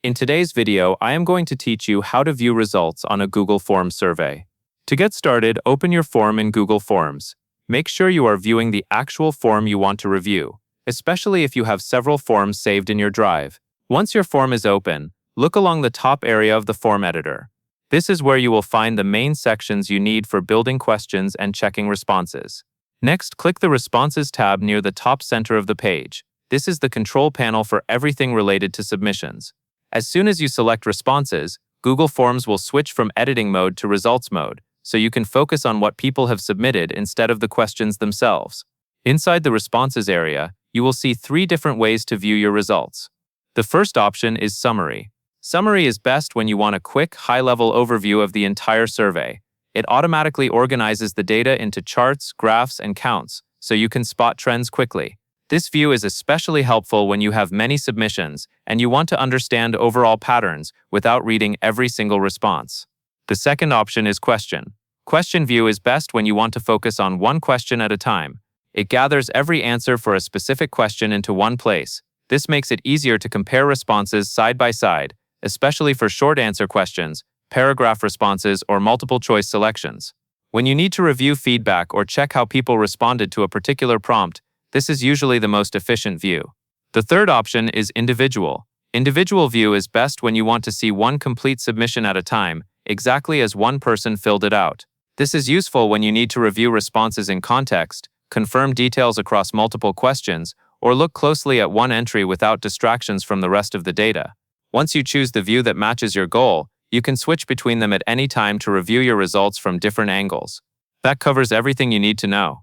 In today's video, I am going to teach you how to view results on a Google Forms survey. To get started, open your form in Google Forms. Make sure you are viewing the actual form you want to review, especially if you have several forms saved in your drive. Once your form is open, look along the top area of the form editor. This is where you will find the main sections you need for building questions and checking responses. Next, click the Responses tab near the top center of the page. This is the control panel for everything related to submissions. As soon as you select Responses, Google Forms will switch from editing mode to results mode, so you can focus on what people have submitted instead of the questions themselves. Inside the Responses area, you will see 3 different ways to view your results. The first option is Summary. Summary is best when you want a quick, high-level overview of the entire survey. It automatically organizes the data into charts, graphs, and counts, so you can spot trends quickly. This view is especially helpful when you have many submissions and you want to understand overall patterns without reading every single response. The second option is Question. Question view is best when you want to focus on one question at a time. It gathers every answer for a specific question into one place. This makes it easier to compare responses side by side, especially for short answer questions, paragraph responses, or multiple choice selections. When you need to review feedback or check how people responded to a particular prompt, this is usually the most efficient view. The third option is Individual. Individual view is best when you want to see one complete submission at a time, exactly as one person filled it out. This is useful when you need to review responses in context, confirm details across multiple questions, or look closely at one entry without distractions from the rest of the data. Once you choose the view that matches your goal, you can switch between them at any time to review your results from different angles. That covers everything you need to know.